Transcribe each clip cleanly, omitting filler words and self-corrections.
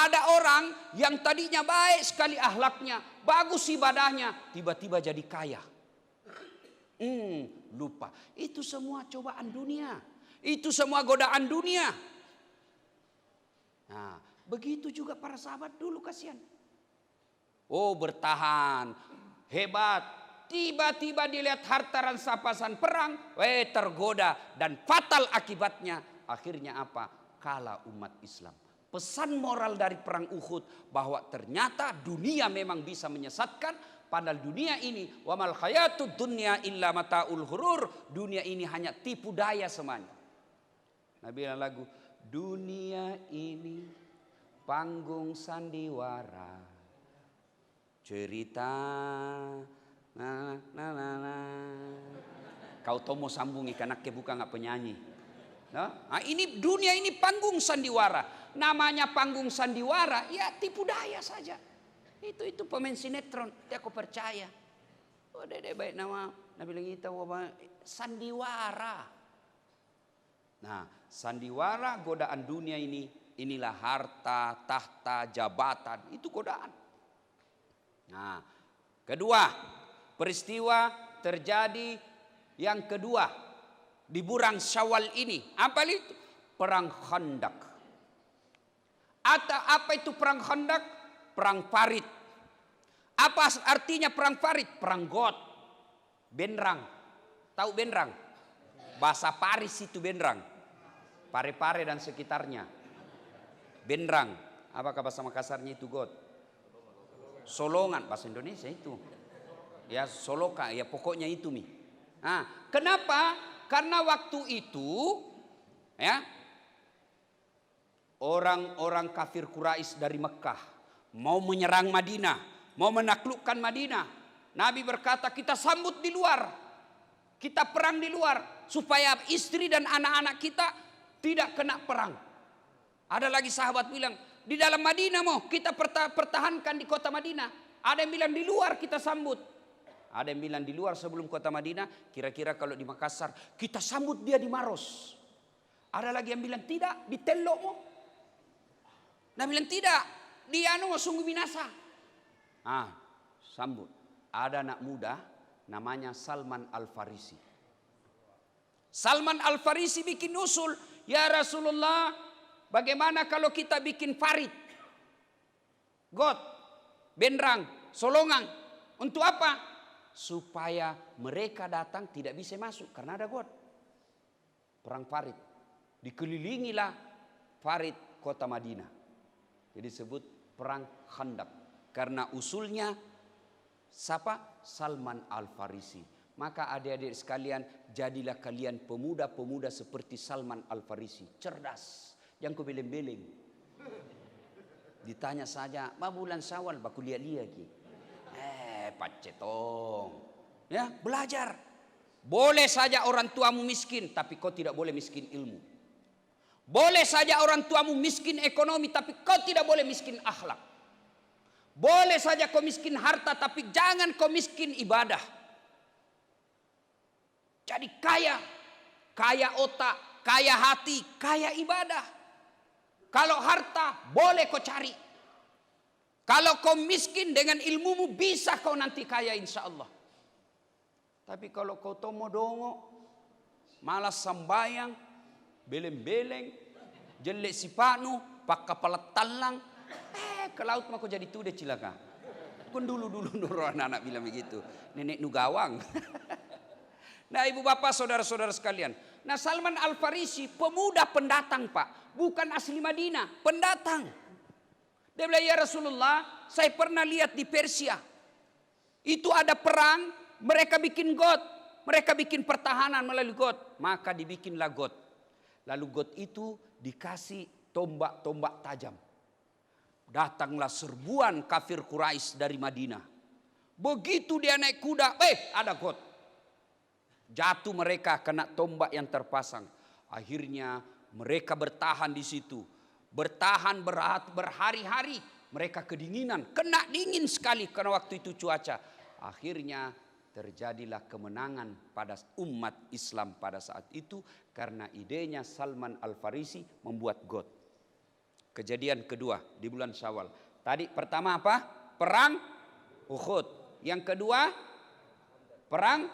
Ada orang yang tadinya baik sekali akhlaknya, bagus ibadahnya, tiba-tiba jadi kaya. Lupa. Itu semua cobaan dunia. Itu semua godaan dunia. Nah, begitu juga para sahabat dulu, kasihan. Oh, bertahan, hebat. Tiba-tiba dilihat harta rampasan perang, tergoda dan fatal akibatnya. Akhirnya apa? Kalah umat Islam. Pesan moral dari perang Uhud bahwa ternyata dunia memang bisa menyesatkan. Padahal dunia ini wamal hayatud dunya illa mataul ghurur. Dunia ini hanya tipu daya semuanya. Nabi bilang lagu, dunia ini panggung sandiwara, cerita na. Kau tomo sambung ikan akke bukan nggak penyanyi. Nah, ini dunia ini panggung sandiwara. Namanya panggung sandiwara, ya tipu daya saja. Itu pemain sinetron, aku percaya. Oh, dede baik nama Nabi bilang kita sandiwara. Nah, sandiwara godaan dunia ini, inilah harta, tahta, jabatan, itu godaan. Nah, kedua, peristiwa terjadi yang kedua di bulan Syawal ini. Apa itu? Perang Khandaq. Atau apa itu perang Khandaq? Perang Farid. Apa artinya perang Farid? Perang God. Benrang. Tahu benrang? Bahasa Paris itu benrang. Pare-pare dan sekitarnya. Benrang. Apakah bahasa Makassarnya itu God? Solongan. Bahasa Indonesia itu. Ya soloka. Ya pokoknya itu mi. Nah, kenapa? Karena waktu itu ya orang-orang kafir Quraisy dari Mekah mau menyerang Madinah, mau menaklukkan Madinah. Nabi berkata, kita sambut di luar, kita perang di luar supaya istri dan anak-anak kita tidak kena perang. Ada lagi sahabat bilang, di dalam Madinah mau kita pertahankan di kota Madinah. Ada yang bilang di luar kita sambut. Ada yang bilang di luar sebelum kota Madinah, kira-kira kalau di Makassar, kita sambut dia di Maros. Ada lagi yang bilang tidak, di Telok mo. Nah bilang tidak, dia sungguh binasa. Sambut. Ada anak muda namanya Salman Al-Farisi. Salman Al-Farisi bikin usul, ya Rasulullah, bagaimana kalau kita bikin Farid, God, benrang, solongan. Untuk apa? Supaya mereka datang tidak bisa masuk karena ada God. Perang Farid. Dikelilingilah Farid kota Madinah. Jadi disebut perang Khandaq. Karena usulnya siapa? Salman Al-Farisi. Maka adik-adik sekalian, jadilah kalian pemuda-pemuda seperti Salman Al-Farisi. Cerdas. Yang kebeleng-beleng. Ditanya saja, bulan Syawal baku lihat-lihat lagi. Pacetong. Ya, belajar. Boleh saja orang tuamu miskin, tapi kau tidak boleh miskin ilmu. Boleh saja orang tuamu miskin ekonomi, tapi kau tidak boleh miskin akhlak. Boleh saja kau miskin harta, tapi jangan kau miskin ibadah. Jadi kaya, kaya otak, kaya hati, kaya ibadah. Kalau harta boleh kau cari. Kalau kau miskin dengan ilmumu bisa kau nanti kaya insya Allah. Tapi kalau kau tomo dongo, malas sambayang, beleng-beleng, jelek sipanu, pak kepala talang, ke laut mah kau jadi tude cilaka. Kun dulu anak-anak bilang begitu, nenek nugawang. Nah ibu bapak saudara-saudara sekalian, nah Salman Al-Farisi pemuda pendatang pak, bukan asli Madinah, pendatang. Dia bilang, ya Rasulullah, saya pernah lihat di Persia. Itu ada perang, mereka bikin God. Mereka bikin pertahanan melalui God. Maka dibikinlah God. Lalu God itu dikasih tombak-tombak tajam. Datanglah serbuan kafir Quraisy dari Madinah. Begitu dia naik kuda, ada God. Jatuh mereka kena tombak yang terpasang. Akhirnya mereka bertahan di situ. Bertahan berhari-hari, mereka kedinginan, kena dingin sekali karena waktu itu cuaca. Akhirnya terjadilah kemenangan pada umat Islam pada saat itu karena idenya Salman Al-Farisi membuat God. Kejadian kedua di bulan Syawal. Tadi pertama apa? Perang Uhud. Yang kedua perang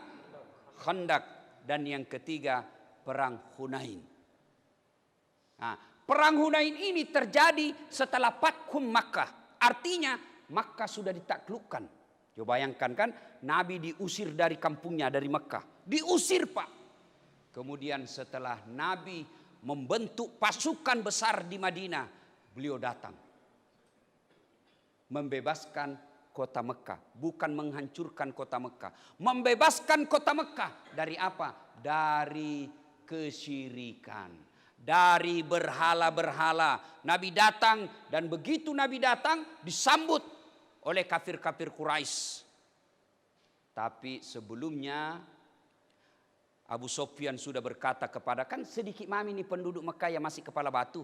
Khandaq. Dan yang ketiga perang Hunain. Nah, perang Hunain ini terjadi setelah Fathu Makkah. Artinya Makkah sudah ditaklukkan. Coba bayangkan kan, Nabi diusir dari kampungnya, dari Makkah. Diusir Pak. Kemudian setelah Nabi membentuk pasukan besar di Madinah, beliau datang. Membebaskan kota Mekah. Bukan menghancurkan kota Mekah. Membebaskan kota Mekah. Dari apa? Dari kesyirikan. Dari berhala-berhala. Nabi datang, dan begitu Nabi datang disambut oleh kafir-kafir Quraisy. Tapi sebelumnya Abu Sufyan sudah berkata kepada, kan sedikit mami ini penduduk Mekah yang masih kepala batu.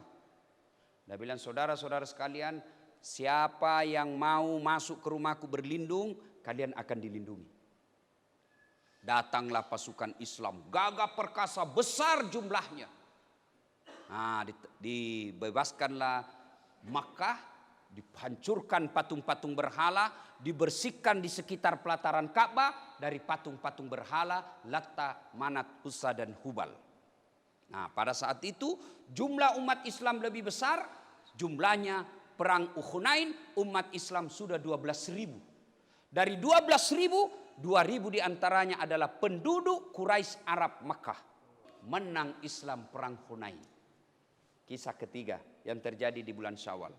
Dia bilang, saudara-saudara sekalian, siapa yang mau masuk ke rumahku berlindung, kalian akan dilindungi. Datanglah pasukan Islam, gagah perkasa, besar jumlahnya. Nah, dibebaskanlah Makkah, dihancurkan patung-patung berhala, dibersihkan di sekitar pelataran Ka'bah dari patung-patung berhala Latta, Manat, Uzza dan Hubal. Nah, pada saat itu jumlah umat Islam lebih besar, jumlahnya perang Hunain umat Islam sudah 12.000. Dari 12.000, 2.000 diantaranya adalah penduduk Quraisy Arab Makkah. Menang Islam perang Hunain. Kisah ketiga yang terjadi di bulan Syawal.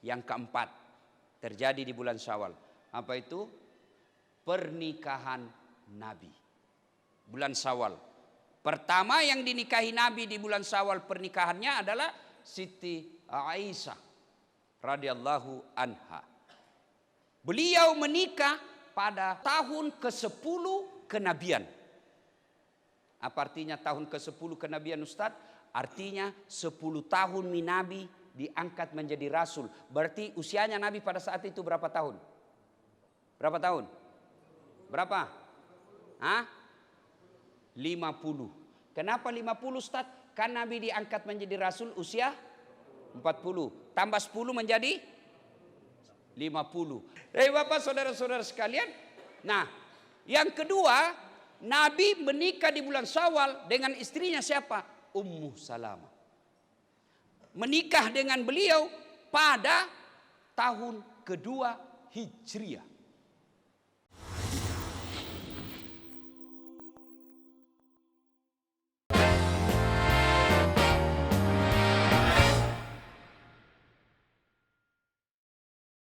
Yang keempat terjadi di bulan Syawal. Apa itu? Pernikahan Nabi. Bulan Syawal. Pertama yang dinikahi Nabi di bulan Syawal pernikahannya adalah Siti Aisyah radhiyallahu anha. Beliau menikah pada tahun ke-10 kenabian. Apa artinya tahun ke-10 kenabian Ustadz? Artinya 10 tahun Nabi diangkat menjadi rasul. Berarti usianya Nabi pada saat itu berapa tahun? Berapa tahun? Berapa? Hah? 50. Kenapa 50 Ustaz? Kan Nabi diangkat menjadi rasul usia 40. Tambah 10 menjadi 50. Bapak saudara-saudara sekalian. Nah, yang kedua, Nabi menikah di bulan Syawal dengan istrinya siapa? Ummu Salamah. Menikah dengan beliau pada tahun kedua Hijriah.